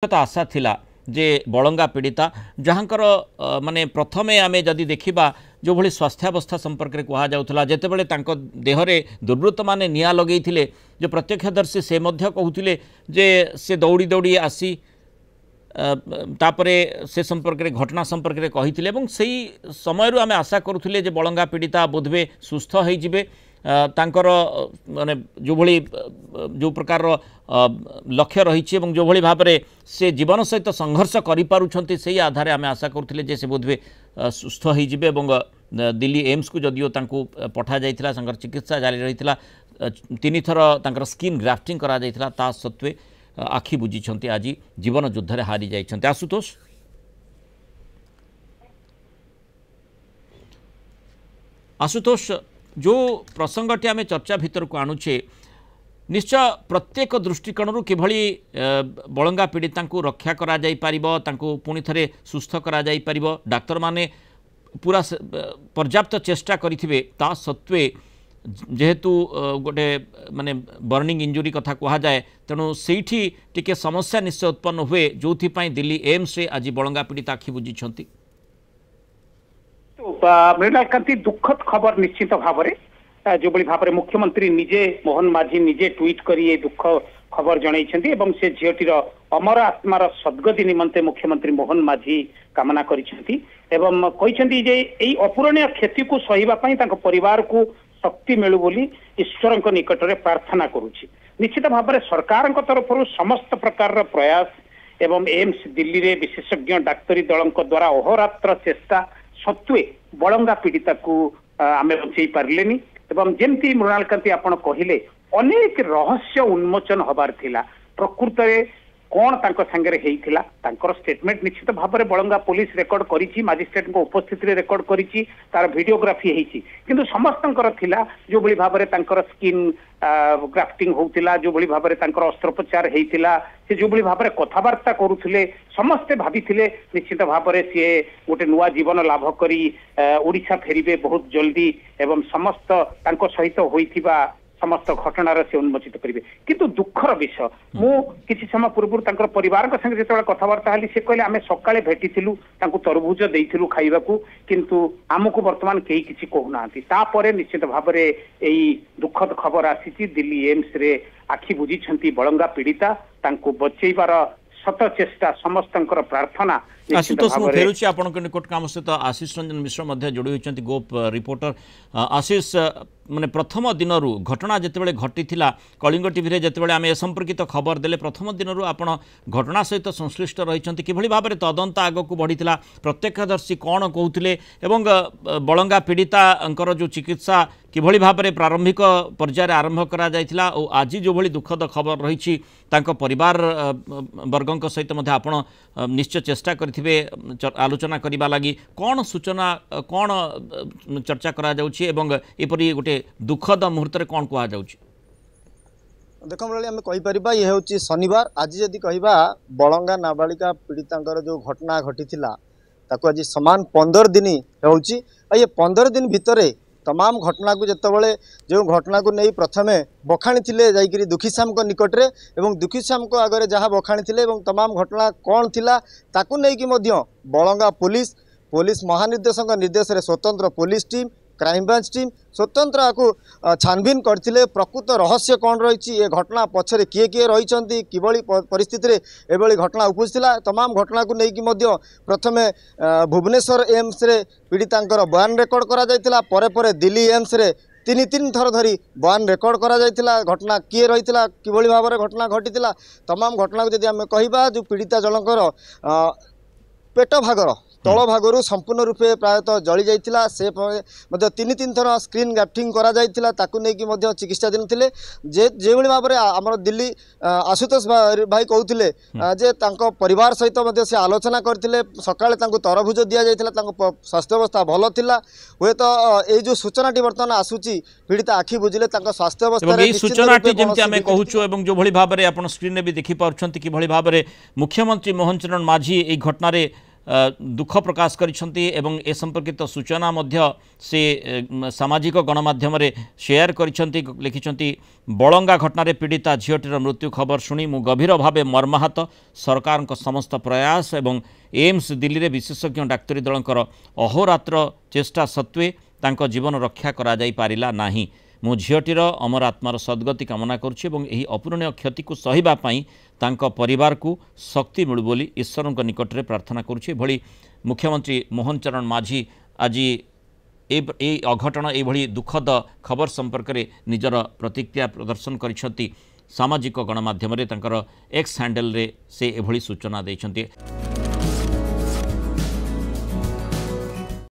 आशा थिला जे बलंगा पीड़िता जहाँकर माने प्रथमे आमे जदि देखिबा जो भली स्वास्थ्यावस्था संपर्क में कह जाउथला जेतेबेले तांको देहरे दुर्वृत्त माने निया लगेइथिले जो प्रत्यक्षदर्शी से मध्य कहूथिले जे से दौड़ी दौड़ी आसी तापरे से संपर्क में घटना संपर्क में कही से समय आम आशा करुले जे बलंगा पीड़िता बोधवे सुस्थ होइजिबे तांकर माने जो भली जो प्रकार लक्ष्य रही जो भली भाव में से जीवन सहित संघर्ष करिपारुछंती से आधार आम आशा करुले जे से बोधवे सुस्थ होइजिबे दिल्ली एम्स को जदिओ तांको पठा जाइथिला संगर चिकित्सा जारी रहिथिला 3 थर तांकर स्किन ग्राफ्टिंग करा जाइथिला ता सत्वे आखि बुझी आज जीवन युद्ध हारी जाइछंती। आशुतोष जो प्रसंगटी आम चर्चा भितर को आणुचे निश्चय प्रत्येक दृष्टिकोण किभली बलंगा पीड़िता को रक्षा करा जाई परिबो तांको पुणी थरे सुस्थ करा जाई परिबो डाक्तर माने पूरा पर्याप्त चेष्टा करिथिबे ता सत्वे जेहेतु गोटे माने बर्निंग इंजुरी कथा कहा जाए तेणु सेठी टिके समस्या निश्चय उत्पन्न हुए जो दिल्ली एम्स रे आज बलंगा पीड़िता आखि बुझी मृणालकांति दुखद खबर निश्चित भाव जो भाव में मुख्यमंत्री निजे मोहन माझी निजे ट्वीट करी दुख खबर जनइछंती एवं से झीटीर अमर आत्मार सद्गति निमंते मुख्यमंत्री मोहन माझी कामना करिसेंती एवं कहिसेंती जे एई अपूरणीय क्षति को सहिबा पई तांको परिवार को शक्ति मिलू बोली ईश्वर निकट में प्रार्थना करुछि। निश्चित भाव में सरकार तरफ समस्त प्रकार प्रयास एवं एम्स दिल्ली रे विशेषज्ञ डाक्तरी दल द्वारा अहोरात्र चेष्टा सत्वे बलंगा पीड़िता को आमे बचई पारलेनी एवं जेमती मृणालकांति आपण कहिले अनेक रहस्य उन्मोचन हबार थिला प्रकृत में कौन तांको संगे हेइथिला तांकर स्टेटमेंट निश्चित भाव में बलंगा पुलिस रेकर्ड करिछि मजिस्ट्रेट को उपस्थिति रे रेकर्ड करिछि तार वीडियोग्राफी हेइछि किंतु समस्तंकर थिला जो बली भाव में तांकर स्किन ग्राफ्टिंग होउतिला जो बली भाव में तांकर अस्त्रोपचार हेइथिला से जो बली भाव में कथबार्ता करुथिले समस्ते भाबिथिले निश्चित भाव में सी गोटे नुआ जीवन लाभ करी ओडिशा फेरिबे बहुत जल्दी एवं समस्त तांको सहित होइथिबा समस्त घटनार से उन्मोचित करेंगे किंतु दुखर विषय मु किसी समय पूर्व तांकर परिवार संगे जिते कथबार्ता हली से कहले आमे सकाळे भेटिथिलु तांको तरबुज देइथिलु खाइबाकू किंतु आमको वर्तमान केही किछि कहूनांती तापरे निश्चित भाव में एई दुखद खबर आसीछि दिल्ली एम्स रे आखि बुझिछंती बलंगा पीड़िता तांको बचैबार शत चेष्टा समस्तंकर प्रार्थना। आशुतोष मु फेरुछि आपन के निकट काम सहित आशीष रंजन मिश्र मध्य जोड़ी होइछंती गोप रिपोर्टर आशीष माने प्रथम दिन घटना जितेबाला घटी कलिंग टीवी रे जितेबाला आम ए संपर्कित खबर देले प्रथम दिन आपण घटना सहित संश्लिष्ट रही किभली भाव में तदंत आगक बढ़ीला प्रत्यक्षदर्शी कौन कहते एवं बलंगा पीड़िता जो चिकित्सा किभली भाव में प्रारंभिक पर्यायर आरंभ करा जायतिला और आज जो भली दुखद खबर रही परिवार वर्गों सहित आपण निश्चय चेष्टा करिथिबे आलोचना करबा लागि कौन सूचना कौन चर्चा करा जाउछि एवं एपरि गोटे दुखद मुहूर्त कौन कह देख आम कहीपर ये हूँ शनिवार आज जदि कहवा बलंगा नाबालिका पीड़िता जो घटना घटी आज समान 15 दिन होची ये 15 दिन भितर तमाम घटना को जितेबाला जो घटना को नहीं प्रथमे बखाणी थे जाकि दुखीश्याम निकटरे एवं दुखीश्याम आगे जहाँ बखाणी थे तमाम घटना कौन थिला ताकू नहीं बलंगा पुलिस महानिर्देशक निर्देश रे स्वतंत्र पुलिस टीम क्राइमब्रांच टीम स्वतंत्र को छानबीन करथिले प्रकृत रहस्य कौन रही ये घटना पछरे किए किए रही किभली परिस्थिति एभली घटना उपजिला तमाम घटना को लेकिन प्रथमे भुवनेश्वर एम्स रे पीड़ितांकर बयान रेकर्ड करा जायतिला परे परे दिल्ली एम्स रे 3 थर धरी बयान रेकर्ड करा जायतिला घटना किए रही किभली भाव में घटना घटी तमाम घटना को जदि आम कहबा जो पीड़िता जनकर पेट भागर तल भागरू संपूर्ण रूपे प्रायतः जली जाइथिला से 3 थर स्क्रीन ग्राफ्टिंग करा जाइथिला ताकू नै कि चिकित्सा दिन थिले जे भली भाव में आमर दिल्ली आशुतोष भाई कहते जे तांको परिवार सहित से आलोचना करथिले सकाळे तांको तरभुज दिया जाइथिला तांको स्वास्थ्य अवस्था भल थिला हुए तो ए जो सूचनाटी वर्तमान आसुची पीड़िता आखि बुझिले तांको स्वास्थ्य अवस्था रे सूचनाटी जेमति आमे कहूछु एवं जो भली भाव में आपण स्क्रीन रे भी देखि पाउछंती कि भली भाव में मुख्यमंत्री मोहन चरण माझी ए घटना रे दुख प्रकाश करिसेंती एवं ए संपर्कित सूचना मध्य से सामाजिक गणमाध्यम रे शेयर करिसेंती लिखिसेंती बलंगा घटना पीड़िता झीटीर मृत्यु खबर शुणी मु गभीर भाव मर्माहत सरकार समस्त प्रयास एवं एम्स दिल्ली रे विशेषज्ञ डाक्तरी दलकर अहोरात्र चेष्टा सत्वे तांको जीवन रक्षा करा जाई पारिला नाही मु झीटीर अमर आत्मार सद्गति कामना करुछि एवं एही अपूरणीय क्षति को सहिबा पई तांको परिवार को शक्ति मिलु बोली ईश्वर निकट में प्रार्थना करुछि। भली मुख्यमंत्री मोहन चरण माझी आज ए अघटन एभली दुखद खबर संपर्क में निजर प्रतिक्रिया प्रदर्शन करिसेंती सामाजिक गणमाध्यम रे तांकर एक्स हैंडल रे से एभली सूचना दैछंती।